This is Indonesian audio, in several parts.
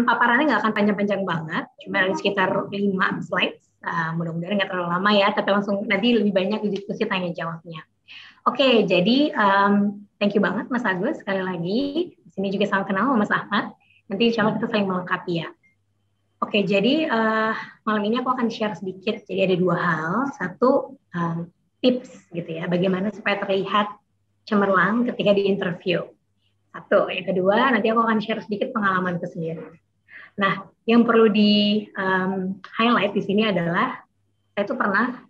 paparannya nggak akan panjang-panjang banget, cuma ada sekitar 5 slides. Mudah-mudahan nggak terlalu lama ya, tapi langsung nanti lebih banyak diskusi tanya jawabnya. Oke, jadi thank you banget Mas Agus sekali lagi. Di sini juga salam kenal sama Mas Ahmad. Nanti insya Allah kita saling melengkapi ya. Oke, jadi malam ini aku akan share sedikit. Jadi ada 2 hal. Satu, tips gitu ya, bagaimana supaya terlihat cemerlang ketika di interview. Satu, yang kedua nanti aku akan share sedikit pengalamanku sendiri. Nah, yang perlu di highlight di sini adalah saya tuh pernah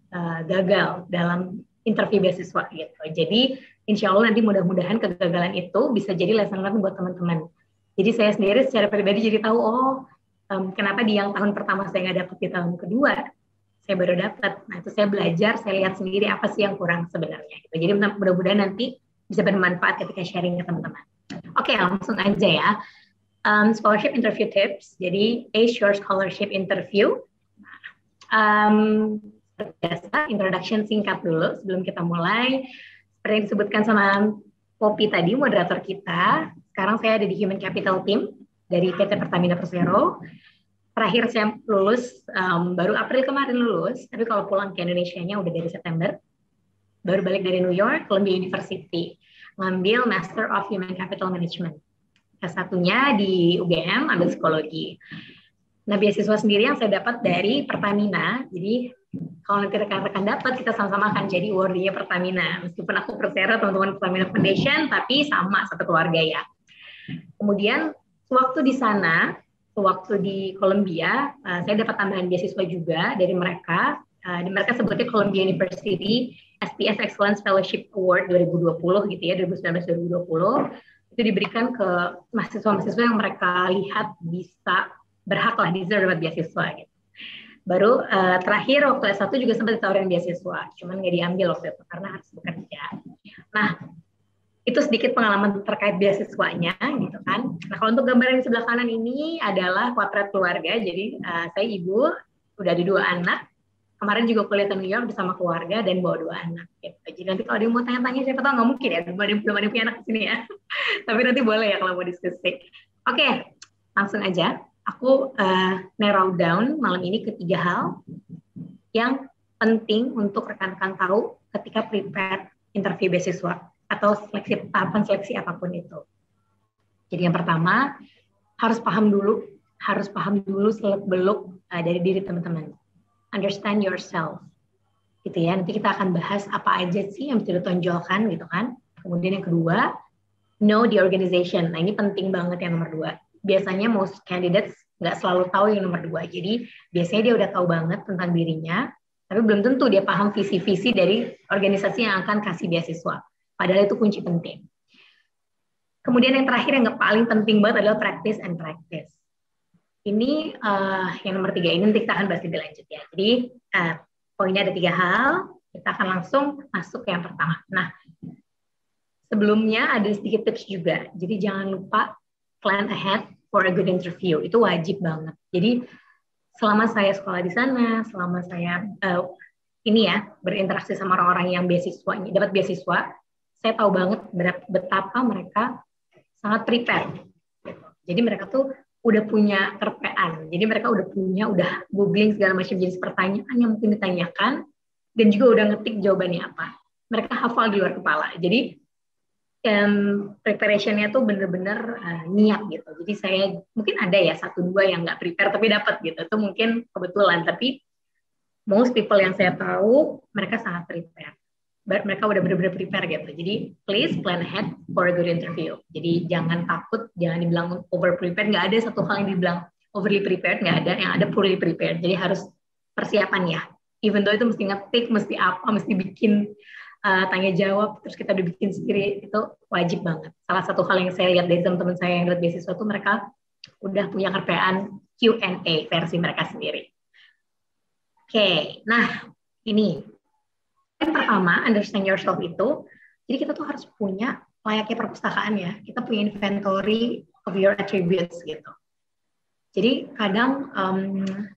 gagal dalam interview beasiswa gitu. Jadi insya Allah nanti mudah-mudahan kegagalan itu bisa jadi lesson learned buat teman-teman. Jadi saya sendiri secara pribadi jadi tahu kenapa di yang tahun pertama saya nggak dapet, di tahun kedua saya baru dapat. Nah itu saya belajar, saya lihat sendiri apa sih yang kurang sebenarnya. Gitu. Jadi mudah-mudahan nanti bisa bermanfaat ketika sharing ke teman-teman. Oke, langsung aja ya. Scholarship interview tips. Jadi, ace your scholarship interview. Biasa, introduction singkat dulu sebelum kita mulai. Seperti yang disebutkan sama Poppy tadi, moderator kita. Sekarang saya ada di Human Capital Team dari PT Pertamina Persero. Terakhir saya lulus, baru April kemarin lulus. Tapi kalau pulang ke Indonesia-nya udah dari September. Baru balik dari New York, Columbia University. Ngambil Master of Human Capital Management. S1-nya di UGM, ambil psikologi. Nah, beasiswa sendiri yang saya dapat dari Pertamina. Jadi, kalau nanti rekan-rekan dapat, kita sama-sama akan jadi awardee Pertamina. Meskipun aku Persero, teman-teman Pertamina Foundation, tapi sama, satu keluarga ya. Kemudian, waktu di sana, waktu di Columbia, saya dapat tambahan beasiswa juga dari mereka. Mereka sebutnya Columbia University SPS Excellence Fellowship Award 2020 gitu ya, 2019-2020 itu diberikan ke mahasiswa-mahasiswa yang mereka lihat bisa berhak lah deserve dapat beasiswa gitu. Baru terakhir waktu S1 juga sempat ditawarin beasiswa, cuman nggak diambil waktu itu karena harus bekerja. Nah, itu sedikit pengalaman terkait beasiswanya gitu kan. Nah, kalau untuk gambar yang di sebelah kanan ini adalah potret keluarga. Jadi saya ibu, udah ada 2 anak. Kemarin juga kuliah di New York bersama keluarga dan bawa 2 anak. Gitu. Jadi nanti kalau ada yang mau tanya-tanya, siapa tahu nggak mungkin ya, belum ada yang punya anak di sini ya. Tapi nanti boleh ya kalau mau diskusi. Oke, langsung aja. Aku narrow down malam ini ke 3 hal yang penting untuk rekan-rekan tahu ketika prepare interview beasiswa atau tahapan seleksi apapun itu. Jadi yang pertama, harus paham dulu seluk-beluk dari diri teman-teman. Understand yourself, gitu ya. Nanti kita akan bahas apa aja sih yang bisa ditonjolkan, gitu kan. Kemudian yang kedua, know the organization. Nah ini penting banget yang nomor 2. Biasanya most candidates nggak selalu tahu yang nomor 2. Jadi biasanya dia udah tahu banget tentang dirinya, tapi belum tentu dia paham visi-visi dari organisasi yang akan kasih beasiswa. Padahal itu kunci penting. Kemudian yang terakhir yang paling penting banget adalah practice and practice. Ini yang nomor 3 ini nanti kita akan bahas lebih lanjut ya. Jadi poinnya ada 3 hal, kita akan langsung masuk ke yang pertama. Nah, sebelumnya ada sedikit tips juga. Jadi jangan lupa plan ahead for a good interview. Itu wajib banget. Jadi selama saya sekolah di sana, selama saya berinteraksi sama orang-orang yang dapat beasiswa, saya tahu banget betapa mereka sangat prepare. Jadi mereka tuh udah punya terpean. Jadi mereka udah googling segala macam jenis pertanyaan yang mungkin ditanyakan dan juga udah ngetik jawabannya apa. Mereka hafal di luar kepala. Jadi preparation-nya tuh bener-bener niat gitu. Jadi saya mungkin ada ya 1-2 yang nggak prepare tapi dapat gitu. Itu mungkin kebetulan. Tapi most people yang saya tahu mereka sangat prepare. Mereka udah benar-benar prepare gitu. Jadi please plan ahead for a good interview. Jadi jangan takut, jangan dibilang over prepared. Nggak ada satu hal yang dibilang overly prepared, nggak ada. Yang ada poorly prepared. Jadi harus persiapan ya. Even though itu mesti ngetik, mesti apa, mesti bikin tanya jawab, terus kita udah bikin sendiri, itu wajib banget. Salah satu hal yang saya lihat dari teman-teman saya yang dapat beasiswa itu mereka udah punya kerjaan Q&A versi mereka sendiri. Oke, nah ini. Yang pertama, understand yourself itu, jadi kita tuh harus punya layaknya perpustakaan ya, kita punya inventory of your attributes gitu. Jadi kadang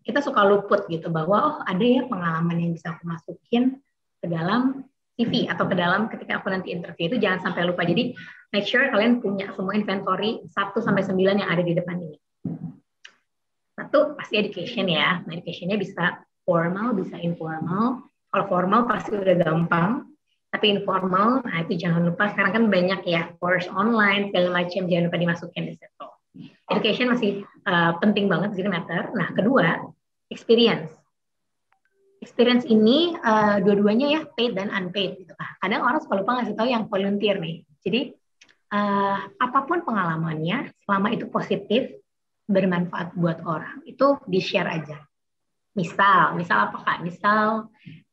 kita suka luput gitu bahwa ada ya pengalaman yang bisa aku masukin ke dalam CV atau ke dalam ketika aku nanti interview, itu jangan sampai lupa. Jadi make sure kalian punya semua inventory 1-9 yang ada di depan ini. satu pasti education ya. Nah, educationnya bisa formal, bisa informal. Kalau formal pasti udah gampang. Tapi informal, nah itu jangan lupa sekarang kan banyak ya course online segala macam, jangan lupa dimasukin di situ. Education masih penting banget di matter. Nah kedua, experience. Experience ini dua-duanya ya paid dan unpaid. Gitu. Kadang orang suka lupa ngasih tahu yang volunteer nih. Jadi apapun pengalamannya, selama itu positif, bermanfaat buat orang, itu di-share aja. Misal apa Kak? Misal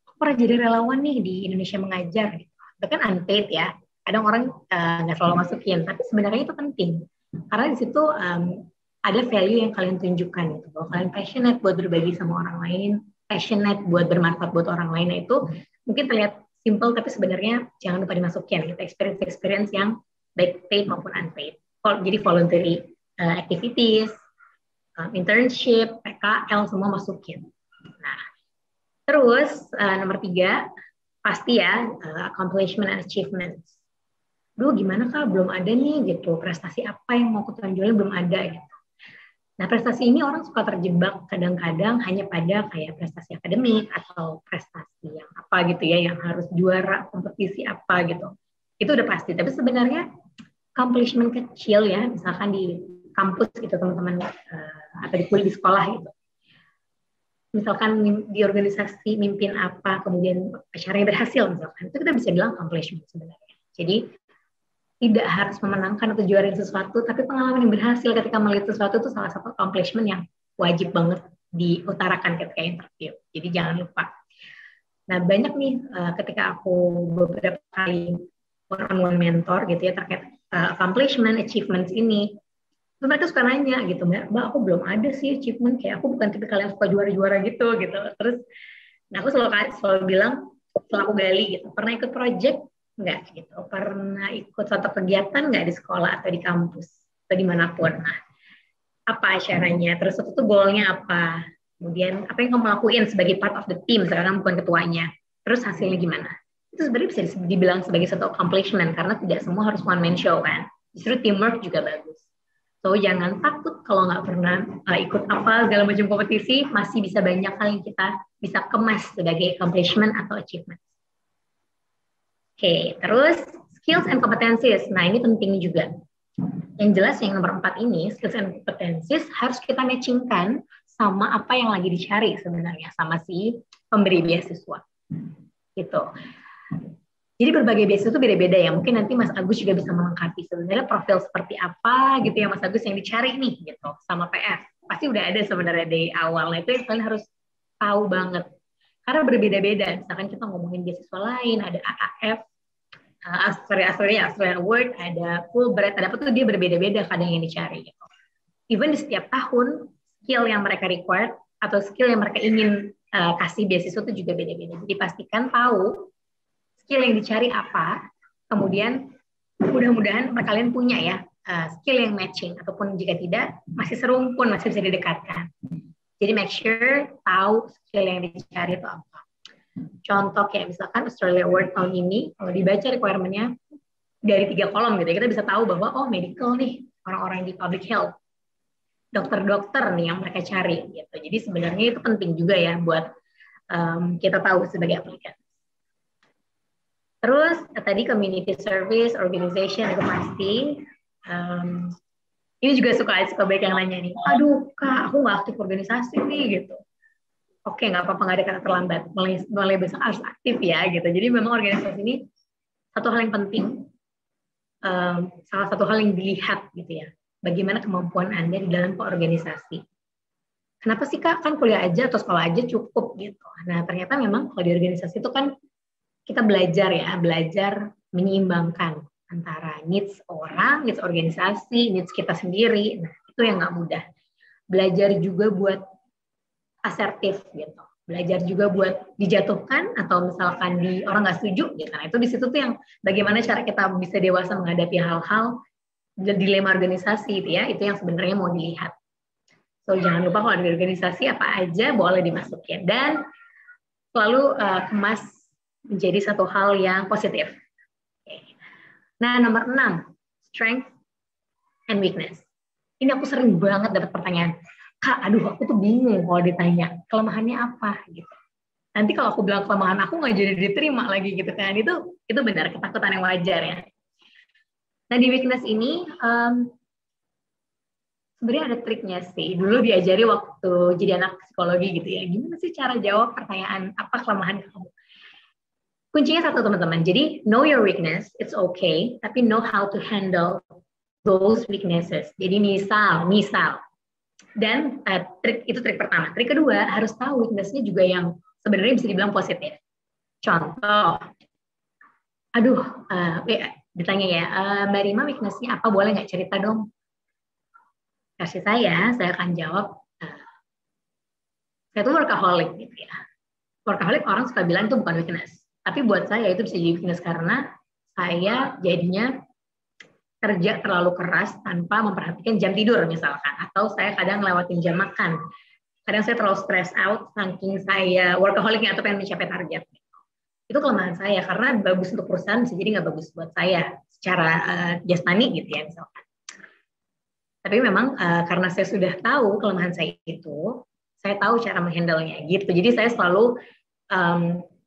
aku pernah jadi relawan nih di Indonesia Mengajar. Gitu. Itu kan unpaid ya. Kadang orang nggak selalu masukin, tapi sebenarnya itu penting. Karena di situ ada value yang kalian tunjukkan. Gitu. Bahwa kalian passionate buat berbagi sama orang lain, passionate buat bermanfaat buat orang lain. Nah, itu mungkin terlihat simple, tapi sebenarnya jangan lupa dimasukin. Gitu. Experience yang baik paid maupun unpaid. Jadi voluntary activities, internship, PKL, semua masukin. Nah, terus nomor 3, pasti ya accomplishment and achievements. Duh, gimana Kak? Belum ada nih gitu. Prestasi apa yang mau aku tonjolin belum ada gitu. Nah, prestasi ini orang suka terjebak kadang-kadang hanya pada kayak prestasi akademik atau prestasi yang apa gitu ya, yang harus juara kompetisi apa gitu. Itu udah pasti. Tapi sebenarnya accomplishment kecil ya, misalkan di kampus gitu teman-teman atau di sekolah gitu. Misalkan di organisasi mimpin apa, kemudian acaranya berhasil misalkan, itu kita bisa bilang accomplishment sebenarnya. Jadi tidak harus memenangkan atau juarain sesuatu, tapi pengalaman yang berhasil ketika melihat sesuatu itu salah satu accomplishment yang wajib banget diutarakan ketika interview. Jadi jangan lupa. Nah banyak nih ketika aku beberapa kali one-on-one mentor gitu ya terkait accomplishment, achievements ini, terus mereka suka nanya gitu, Mbak, aku belum ada sih achievement, kayak aku bukan tipikal yang suka juara-juara gitu. Terus, nah aku selalu bilang, setelah aku gali gitu, pernah ikut project nggak gitu, pernah ikut suatu kegiatan nggak di sekolah atau di kampus atau dimanapun. Nah, apa acaranya? Terus itu goalnya apa? Kemudian apa yang kamu lakuin sebagai part of the team, sekarang bukan ketuanya. Terus hasilnya gimana? Itu sebenarnya bisa dibilang sebagai satu accomplishment karena tidak semua harus one man show kan. Justru teamwork juga bagus. So jangan takut kalau nggak pernah ikut apa segala macam kompetisi, masih bisa banyak hal yang kita bisa kemas sebagai accomplishment atau achievement. Oke, terus skills and competencies. Nah ini penting juga. Yang jelas yang nomor 4 ini, skills and competencies harus kita matchingkan sama apa yang lagi dicari sebenarnya sama si pemberi beasiswa. Gitu. Jadi berbagai beasiswa itu beda-beda ya. Mungkin nanti Mas Agus juga bisa melengkapi sebenarnya profil seperti apa gitu ya Mas Agus yang dicari nih gitu sama PF. Pasti udah ada sebenarnya dari awal. Nah itu yang kalian harus tahu banget. Karena berbeda-beda. Misalkan kita ngomongin beasiswa lain, ada AAF, Australian Award, ada Fulbright, ada apa tuh dia berbeda-beda kadang yang dicari. Gitu. Even di setiap tahun skill yang mereka required atau skill yang mereka ingin kasih beasiswa itu juga beda-beda. Jadi pastikan tahu skill yang dicari apa, kemudian mudah-mudahan kalian punya ya skill yang matching, ataupun jika tidak, masih serumpun, masih bisa didekatkan. Jadi make sure tahu skill yang dicari itu apa. Contoh kayak misalkan Australia Award tahun ini, kalau dibaca requirement-nya dari 3 kolom gitu, kita bisa tahu bahwa oh medical nih, orang-orang di public health, dokter-dokter nih yang mereka cari gitu. Jadi sebenarnya itu penting juga ya buat kita tahu sebagai aplikan. Terus tadi community service, organization itu pasti. Ini juga suka baik yang nanya nih. Aduh Kak, aku nggak aktif organisasi nih gitu. Oke, nggak apa-apa, nggak ada kata terlambat. Mulai besok harus aktif ya gitu. Jadi memang organisasi ini satu hal yang penting. Salah satu hal yang dilihat gitu ya. Bagaimana kemampuan Anda di dalam organisasi. Kenapa sih Kak? Kan kuliah aja atau sekolah aja cukup gitu. Nah ternyata memang kalau di organisasi itu kan kita belajar menyeimbangkan antara needs orang, needs organisasi, needs kita sendiri. Nah, itu yang nggak mudah. Belajar juga buat asertif gitu. Belajar juga buat dijatuhkan atau misalkan orang nggak setuju gitu. Nah, itu di situ tuh yang bagaimana cara kita bisa dewasa menghadapi hal-hal dilema organisasi itu ya, itu yang sebenarnya mau dilihat. So jangan lupa kalau ada organisasi apa aja boleh dimasukin dan selalu kemas menjadi satu hal yang positif. Nah, nomor 6, strength and weakness. Ini aku sering banget dapat pertanyaan, Kak, aduh aku tuh bingung kalau ditanya kelemahannya apa gitu. Nanti kalau aku bilang kelemahan aku nggak jadi diterima lagi gitu kan. Itu benar ketakutan yang wajar ya. Nah di weakness ini sebenarnya ada triknya sih. Dulu diajari waktu jadi anak psikologi gitu ya. Gimana sih cara jawab pertanyaan apa kelemahan kamu? Kuncinya satu teman-teman. Jadi know your weakness, it's okay, tapi know how to handle those weaknesses. Jadi misal, dan itu trik pertama. Trik kedua harus tahu weaknessnya juga yang sebenarnya bisa dibilang positif. Contoh, aduh, ditanya ya, Mbak Rima weaknessnya apa? Boleh nggak cerita dong? Kasih saya akan jawab, saya tuh workaholic gitu ya. Workaholic orang suka bilang itu bukan weakness. Tapi buat saya itu bisa jadi weakness karena saya jadinya kerja terlalu keras tanpa memperhatikan jam tidur misalkan. Atau saya kadang ngelewatin jam makan. Kadang saya terlalu stress out saking saya workaholicnya atau pengen mencapai target. Itu kelemahan saya karena bagus untuk perusahaan bisa jadi nggak bagus buat saya secara jasmani gitu ya misalkan. Tapi memang karena saya sudah tahu kelemahan saya itu, saya tahu cara menghandle-nya gitu. Jadi saya selalu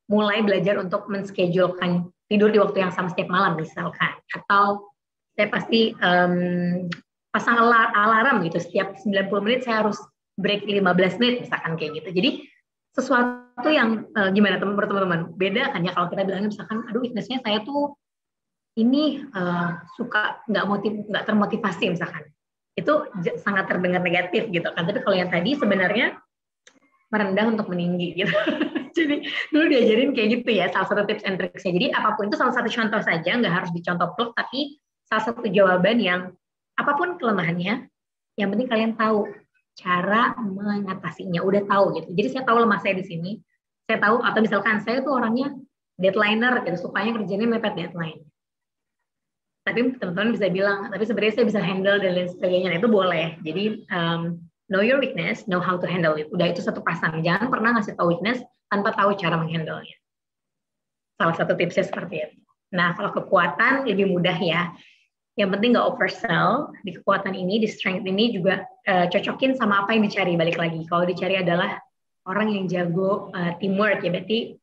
mulai belajar untuk menschedulekan tidur di waktu yang sama setiap malam misalkan. Atau saya pasti pasang alarm gitu. Setiap 90 menit saya harus break 15 menit misalkan kayak gitu. Jadi sesuatu yang gimana teman-teman beda kan ya kalau kita bilangnya misalkan aduh weakness-nya saya tuh ini suka nggak termotivasi misalkan. Itu sangat terdengar negatif gitu kan. Tapi kalau yang tadi sebenarnya merendah untuk meninggi gitu. Jadi dulu diajarin kayak gitu ya, salah satu tips and tricksnya. Jadi apapun itu salah satu contoh saja, nggak harus dicontoh pluk, tapi salah satu jawaban yang apapun kelemahannya, yang penting kalian tahu cara mengatasinya, udah tahu gitu. Jadi saya tahu lemah saya di sini, saya tahu atau misalkan saya tuh orangnya deadlineer gitu, supaya kerjanya mepet deadline. Tapi teman-teman bisa bilang, tapi sebenarnya saya bisa handle dan lain sebagainya. Nah, itu boleh. Jadi know your weakness, know how to handle it. Udah itu satu pasang. Jangan pernah ngasih tahu weakness tanpa tahu cara menghandle-nya. Salah satu tipsnya seperti itu. Nah, kalau kekuatan lebih mudah ya. Yang penting nggak oversell. Di kekuatan ini, di strength ini juga cocokin sama apa yang dicari. Balik lagi. Kalau dicari adalah orang yang jago teamwork ya. Berarti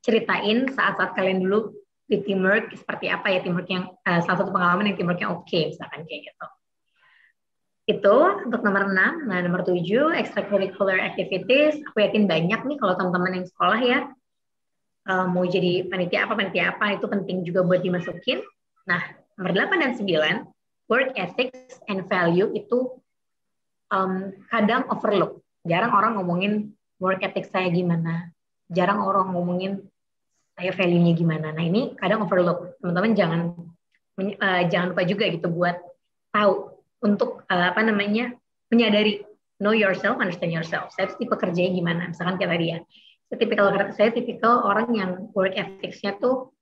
ceritain saat-saat kalian dulu di teamwork seperti apa ya teamwork yang salah satu pengalaman yang teamworknya oke misalkan kayak gitu. Itu untuk nomor 6. Nah, nomor 7 extracurricular activities. Aku yakin banyak nih kalau teman-teman yang sekolah ya mau jadi panitia apa itu penting juga buat dimasukin. Nah, nomor 8 dan 9 work ethics and value itu kadang overlook. Jarang orang ngomongin work ethics saya gimana. Jarang orang ngomongin saya value-nya gimana. Nah ini kadang overlook. Teman-teman jangan lupa juga gitu buat tahu untuk menyadari know yourself, understand yourself. Saya tipe kerjanya gimana? Misalkan kayak tadi ya. Saya tipikal orang yang work ethics-nya tuh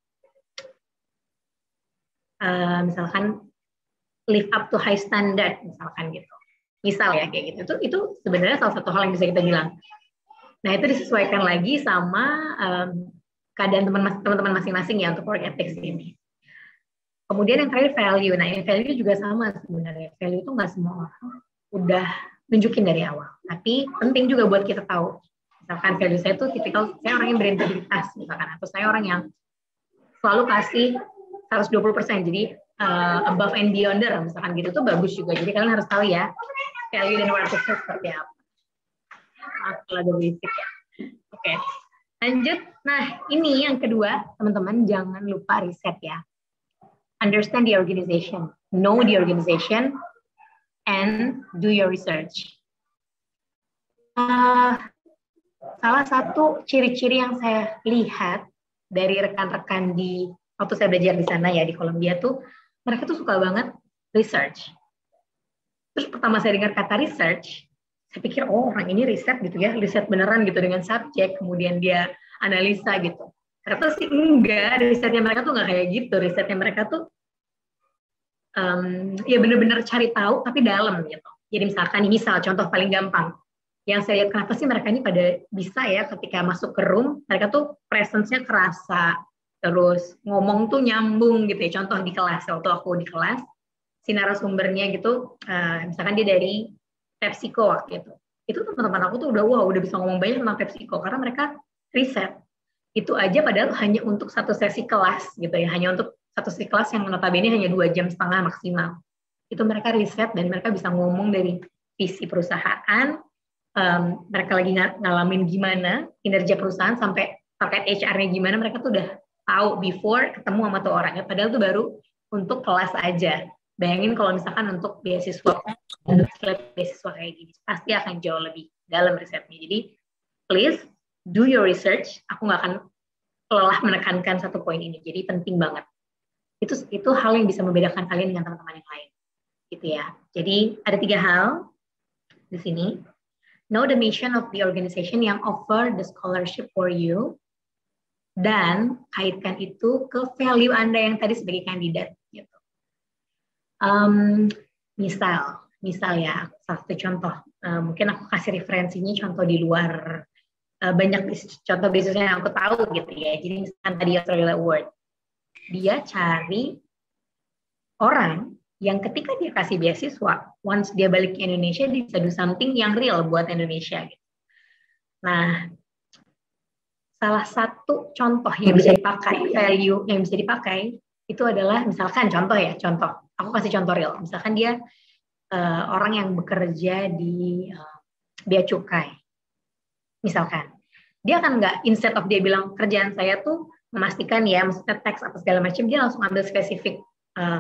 misalkan live up to high standard misalkan gitu. Misal ya kayak gitu. Itu sebenarnya salah satu hal yang bisa kita bilang. Nah itu disesuaikan lagi sama keadaan teman-teman masing-masing ya untuk work ethics ini. Kemudian yang terakhir value. Nah, yang value juga sama sebenarnya. Value itu nggak semua orang udah nunjukin dari awal. Tapi penting juga buat kita tahu. Misalkan value saya itu tipikal, saya orang yang berintegritas misalkan. Atau saya orang yang selalu kasih 120%. Jadi above and beyonder misalkan gitu tuh bagus juga. Jadi kalian harus tahu ya value dan work ethics seperti apa. Maaf kalau ada berisik ya. Oke. Lanjut, nah ini yang kedua, teman-teman jangan lupa riset ya. Understand the organization, know the organization, and do your research. Salah satu ciri-ciri yang saya lihat dari rekan-rekan waktu saya belajar di sana ya, di Columbia tuh, mereka tuh suka banget research. Terus pertama saya dengar kata research, saya pikir, oh orang ini riset gitu ya, riset beneran gitu dengan subjek, kemudian dia analisa gitu. Ternyata sih enggak, risetnya mereka tuh nggak kayak gitu. Risetnya mereka tuh ya bener-bener cari tahu tapi dalam gitu. Jadi misalkan, contoh paling gampang, yang saya lihat kenapa sih mereka ini pada bisa ya ketika masuk ke room, mereka tuh presence-nya kerasa, terus ngomong tuh nyambung gitu ya. Contoh di kelas, waktu aku di kelas, si narasumbernya gitu, misalkan dia dari PepsiCo waktu itu. Itu teman-teman aku tuh udah bisa ngomong banyak tentang PepsiCo karena mereka riset. Itu aja padahal hanya untuk satu sesi kelas gitu ya, hanya untuk satu sesi kelas yang notabene hanya 2,5 jam maksimal. Itu mereka riset dan mereka bisa ngomong dari visi perusahaan, mereka lagi ngalamin gimana kinerja perusahaan sampai terkait HR-nya gimana, mereka tuh udah tahu before ketemu sama tuh orangnya, padahal tuh baru untuk kelas aja. Bayangin kalau misalkan untuk beasiswa kayak gini, pasti akan jauh lebih dalam risetnya. Jadi please do your research. Aku nggak akan lelah menekankan satu poin ini. Jadi penting banget. Itu hal yang bisa membedakan kalian dengan teman-teman yang lain. Gitu ya. Jadi ada 3 hal di sini. Know the mission of the organization yang offer the scholarship for you. Dan kaitkan itu ke value Anda yang tadi sebagai kandidat. Gitu. Misal ya, satu contoh. Mungkin aku kasih referensinya contoh di luar. Banyak contoh bisnisnya yang aku tahu gitu ya. Jadi misalkan tadi Australia Award, dia cari orang yang ketika dia kasih beasiswa, once dia balik ke Indonesia, dia bisa do something yang real buat Indonesia. Gitu. Nah, salah satu contoh yang bisa dipakai, value yang bisa dipakai, itu adalah misalkan contoh, aku kasih contoh real. Misalkan dia orang yang bekerja di bea cukai. Misalkan, dia akan nggak, instead of dia bilang kerjaan saya tuh memastikan ya, maksudnya tax atau segala macam, dia langsung ambil spesifik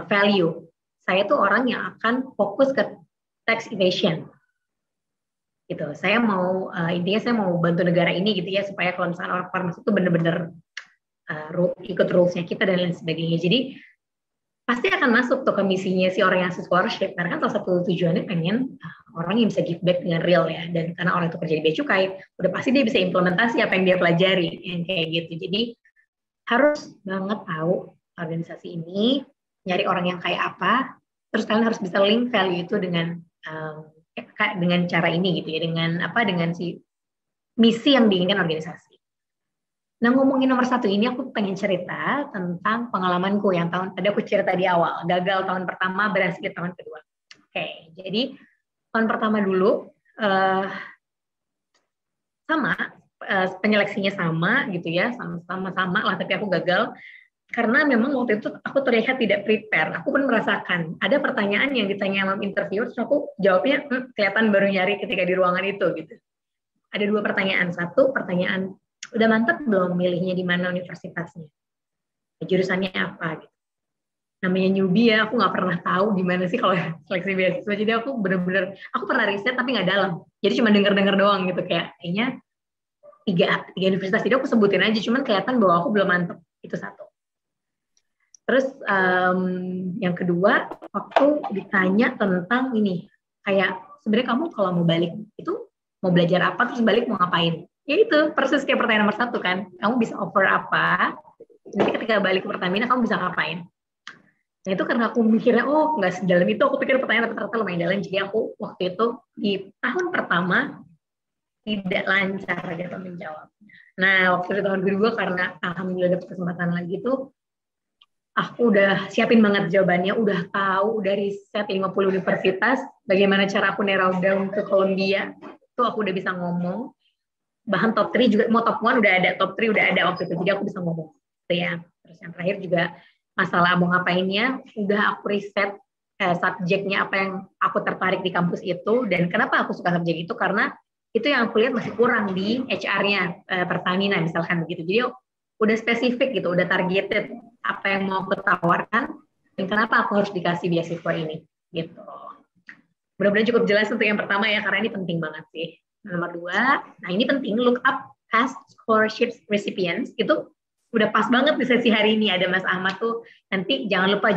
value. Saya tuh orang yang akan fokus ke tax evasion. Gitu. Saya mau, intinya saya mau bantu negara ini gitu ya, supaya kalau misalnya orang masuk tuh bener-bener ikut rules-nya kita dan lain sebagainya. Jadi, pasti akan masuk tuh ke misinya si orang yang scholarship, karena kan salah satu tujuannya pengen orang yang bisa give back dengan real ya, dan karena orang itu kerja di bea cukai, udah pasti dia bisa implementasi apa yang dia pelajari, yang kayak gitu. Jadi harus banget tahu organisasi ini, nyari orang yang kayak apa, terus kalian harus bisa link value itu dengan cara ini gitu ya, dengan si misi yang diinginkan organisasi. Nah, ngomongin nomor 1 ini, aku pengen cerita tentang pengalamanku yang tadi aku cerita di awal. Gagal tahun pertama, berhasil tahun kedua. Oke, jadi tahun pertama dulu, penyeleksinya sama gitu ya, sama-sama lah, tapi aku gagal. Karena memang waktu itu aku terlihat tidak prepare. Aku pun merasakan, ada pertanyaan yang ditanya sama interviewer, terus aku jawabnya kelihatan baru nyari ketika di ruangan itu gitu. Ada 2 pertanyaan. 1 pertanyaan, udah mantap belum milihnya di mana universitasnya, jurusannya apa gitu. Namanya newbie ya, aku nggak pernah tahu gimana sih kalau seleksi beasiswa. Jadi aku bener-bener, aku pernah riset tapi nggak dalam. Jadi cuma denger-denger doang gitu, kayaknya 3 universitas. Jadi aku sebutin aja, cuman kelihatan bahwa aku belum mantap. Itu 1. Terus yang kedua, waktu ditanya tentang ini, kayak sebenarnya kamu kalau mau balik itu mau belajar apa, terus balik mau ngapain? Ya itu persis kayak pertanyaan nomor 1 kan, kamu bisa offer apa, nanti ketika balik ke Pertamina kamu bisa ngapain. Nah itu karena aku mikirnya, nggak sedalam itu, aku pikir pertanyaan ternyata lumayan dalam, jadi aku waktu itu di tahun pertama tidak lancar gitu menjawabnya. Nah waktu itu tahun kedua, karena alhamdulillah dapat kesempatan lagi tuh, aku udah siapin banget jawabannya, udah tahu, udah riset 50 universitas, bagaimana cara aku narrow down ke Columbia, itu aku udah bisa ngomong. Bahkan top 3 juga, mau top 1 udah ada, top 3 udah ada waktu itu, jadi aku bisa ngomong gitu ya. Terus yang terakhir juga masalah mau ngapainnya, udah aku riset subjeknya apa yang aku tertarik di kampus itu, dan kenapa aku suka subjek itu, karena itu yang aku lihat masih kurang di HR-nya Pertamina misalkan begitu. Jadi udah spesifik gitu, udah targeted apa yang mau aku tawarkan, dan kenapa aku harus dikasih beasiswa ini gitu. Mudah-mudahan cukup jelas untuk yang pertama ya, karena ini penting banget sih. Nomor 2, nah ini penting, look up past scholarship recipients. Itu udah pas banget di sesi hari ini, ada Mas Ahmad tuh. Nanti jangan lupa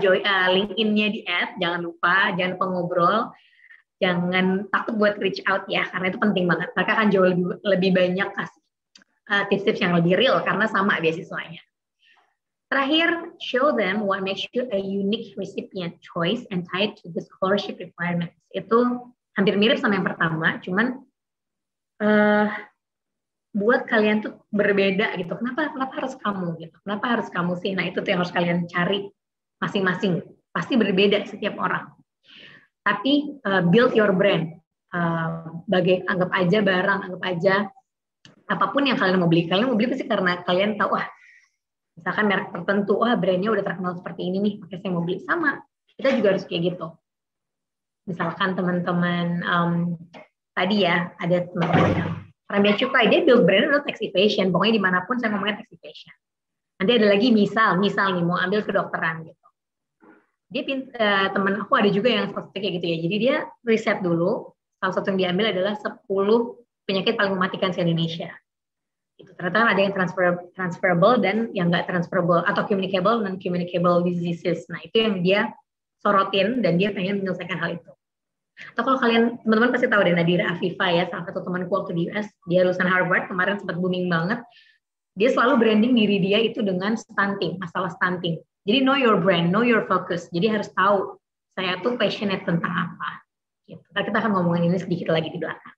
LinkedIn-nya di add, jangan lupa ngobrol, jangan takut buat reach out ya, karena itu penting banget. Mereka akan jauh lebih banyak kasih tips-tips yang lebih real, karena sama beasiswanya. Terakhir, show them what makes you a unique recipient choice and tied to the scholarship requirements. Itu hampir mirip sama yang pertama, cuman buat kalian tuh berbeda gitu. Kenapa harus kamu gitu? Kenapa harus kamu sih? Nah itu tuh yang harus kalian cari masing-masing. Pasti berbeda setiap orang. Tapi build your brand. anggap aja barang, anggap aja apapun yang kalian mau beli pasti karena kalian tahu, misalkan merek tertentu, brandnya udah terkenal seperti ini nih, makanya saya mau beli. Sama, kita juga harus kayak gitu. Misalkan teman-teman tadi ya, ada teman-teman yang Bea Cukai, dia build brand adalah tax evasion, pokoknya dimanapun saya ngomongnya tax evasion. Nanti ada lagi misal nih mau ambil kedokteran gitu. Dia teman aku ada juga yang seperti kayak gitu ya, jadi dia riset dulu, salah satu yang diambil adalah 10 penyakit paling mematikan di Indonesia. Itu ternyata ada yang transferable dan yang nggak transferable, atau communicable dan non-communicable diseases. Nah, itu yang dia sorotin dan dia pengen menyelesaikan hal itu. Atau kalau kalian, teman-teman pasti tahu deh Nadira Afifa ya, salah satu temanku waktu di US, dia lulusan Harvard, kemarin sempat booming banget. Dia selalu branding diri dia itu dengan stunting, masalah stunting. Jadi know your brand, know your focus. Jadi harus tahu, saya tuh passionate tentang apa. Gitu. Kita akan ngomongin ini sedikit lagi di belakang.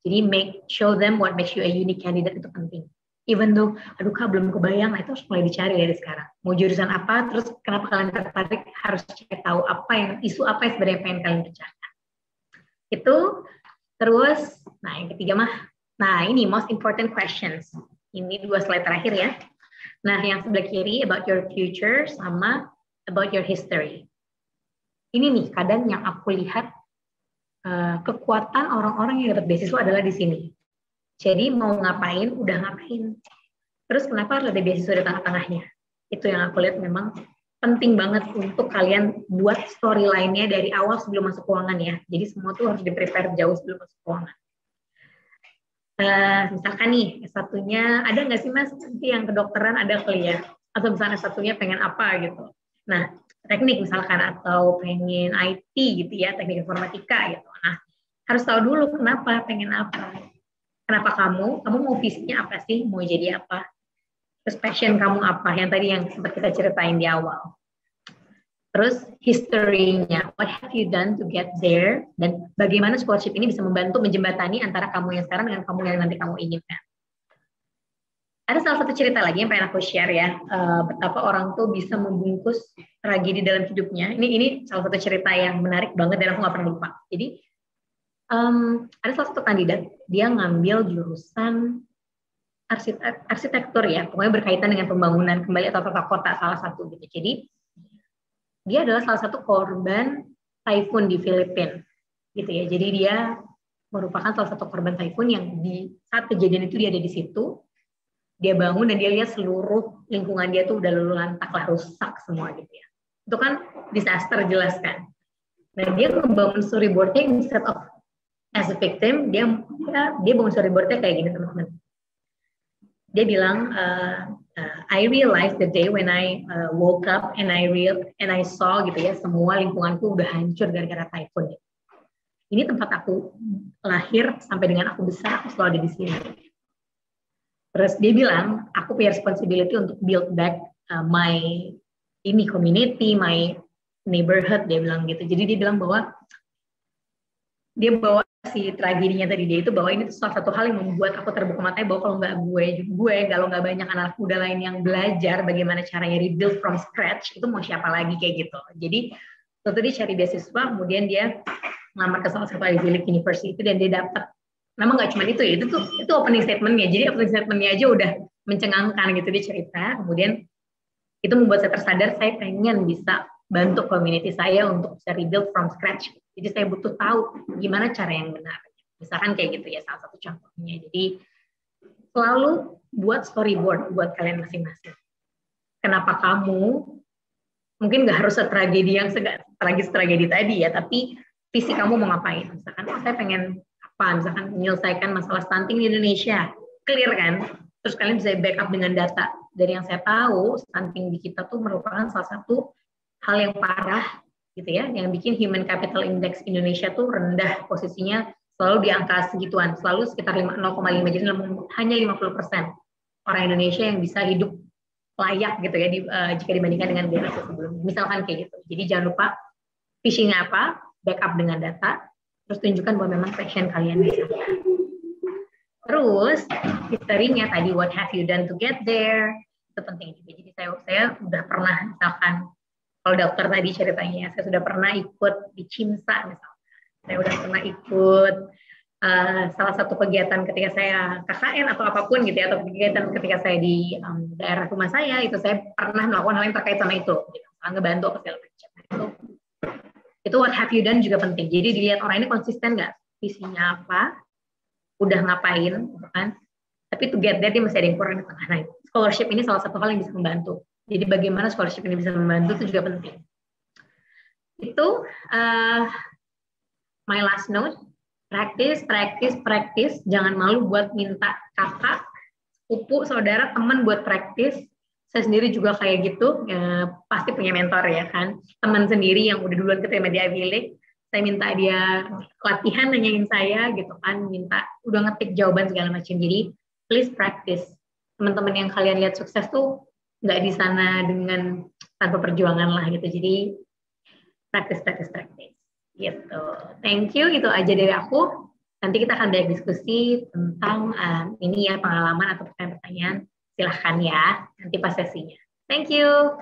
Jadi show them what makes you a unique candidate, itu penting. Even though, aduh Kak belum kebayang, nah itu harus mulai dicari dari sekarang. Mau jurusan apa, terus kenapa kalian tertarik, harus cari tahu isu apa yang sebenarnya pengen kalian pecahkan. Itu, terus, nah yang ketiga ini most important questions. Ini 2 slide terakhir ya. Nah yang sebelah kiri, about your future, sama about your history. Ini nih, kadang yang aku lihat, kekuatan orang-orang yang dapat beasiswa adalah di sini. Jadi mau ngapain, udah ngapain. Terus kenapa harus ada beasiswa di tengah-tengahnya? Itu yang aku lihat memang penting banget untuk kalian buat storyline-nya dari awal sebelum masuk keuangan ya. Jadi semua tuh harus di-prepare jauh sebelum masuk keuangan. Misalkan nih, S1-nya, ada nggak sih Mas, nanti yang kedokteran ada kali ya? Atau misalnya S1-nya pengen apa gitu. Nah, teknik misalkan, atau pengen IT gitu ya, teknik informatika gitu. Nah, harus tahu dulu kenapa, pengen apa. Kenapa kamu mau visinya apa sih, mau jadi apa. Terus passion kamu apa, yang tadi yang sempat kita ceritain di awal. Terus history-nya, what have you done to get there, dan bagaimana scholarship ini bisa membantu menjembatani antara kamu yang sekarang dengan kamu yang nanti kamu inginkan. Ada salah satu cerita lagi yang pengen aku share ya, betapa orang tuh bisa membungkus tragedi dalam hidupnya. Ini salah satu cerita yang menarik banget dan aku nggak pernah lupa. Jadi ada salah satu kandidat, dia ngambil jurusan arsitektur ya, pokoknya berkaitan dengan pembangunan kembali atau tata kota salah satu gitu. Jadi dia adalah salah satu korban typhoon di Filipina gitu ya. Jadi dia merupakan salah satu korban typhoon yang di saat kejadian itu dia ada di situ. Dia bangun dan dia lihat seluruh lingkungan dia tuh udah luluh lantak lah, rusak semua gitu ya. Itu kan disaster jelas kan. Nah dia membangun storyboardnya instead of as a victim, dia bangun storyboardnya kayak gini teman-teman. Dia bilang, I realized the day when I woke up and I saw gitu ya, semua lingkunganku udah hancur gara-gara typhoon. Ini tempat aku lahir sampai dengan aku besar, aku selalu ada di sini. Terus dia bilang, aku punya responsibility untuk build back my community, my neighborhood, dia bilang gitu. Jadi dia bilang bahwa dia bawa si tragedinya tadi dia itu, bahwa ini salah satu hal yang membuat aku terbuka matanya bahwa kalau nggak kalau nggak banyak anak muda lain yang belajar bagaimana caranya rebuild from scratch, itu mau siapa lagi kayak gitu. Jadi waktu dia cari beasiswa, kemudian dia ngelamar ke salah satu Ivy League University dan dia dapat. Memang nggak cuma itu ya, itu opening statementnya. Jadi opening statementnya aja udah mencengangkan gitu, dia cerita. Kemudian itu membuat saya tersadar, saya pengen bisa bantu community saya untuk bisa rebuild from scratch. Jadi saya butuh tahu gimana cara yang benar. Misalkan kayak gitu ya, salah satu contohnya. Jadi selalu buat storyboard buat kalian masing-masing. Kenapa kamu, mungkin nggak harus tragedi yang tragedi tadi ya, tapi visi kamu mau ngapain. Misalkan, saya pengen apa, misalkan menyelesaikan masalah stunting di Indonesia. Clear kan? Terus kalian bisa backup dengan data. Dari yang saya tahu, stunting di kita tuh merupakan salah satu hal yang parah gitu ya, yang bikin Human Capital Index Indonesia tuh rendah, posisinya selalu di angka segituan, selalu sekitar 0,5, jadi hanya 50% orang Indonesia yang bisa hidup layak gitu ya, jika dibandingkan dengan generasi sebelumnya. Misalkan kayak gitu. Jadi jangan lupa phishing-nya apa, backup dengan data, terus tunjukkan bahwa memang passion kalian di sana. Terus history-nya tadi, what have you done to get there, itu penting juga. Jadi saya udah pernah, misalkan kalau dokter tadi ceritanya, saya sudah pernah ikut di CIMSA misalnya. Saya udah pernah ikut salah satu kegiatan ketika saya KKN atau apapun gitu ya, atau kegiatan ketika saya di daerah rumah saya, itu saya pernah melakukan hal yang terkait sama itu, gitu. Ngebantu apa segala macam. Itu what have you done juga penting. Jadi dilihat orang ini konsisten nggak, visinya apa, udah ngapain, gitu kan. Tapi to get there dia masih ada yang kurang di tengah. Nah, scholarship ini salah satu hal yang bisa membantu. Jadi bagaimana scholarship ini bisa membantu itu juga penting. Itu my last note. Practice. Jangan malu buat minta kakak, sepupu, saudara, teman buat practice. Saya sendiri juga kayak gitu, pasti punya mentor ya kan. Teman sendiri yang udah duluan keterima di Ivy League, saya minta dia latihan nanyain saya gitu kan, minta udah ngetik jawaban segala macam. Jadi please practice. Teman-teman yang kalian lihat sukses tuh nggak di sana dengan tanpa perjuangan lah gitu. Jadi practice gitu. Thank you, itu aja dari aku. Nanti kita akan banyak diskusi tentang ini ya, pengalaman atau pertanyaan-pertanyaan. Silahkan ya, nanti pas sesinya. Thank you.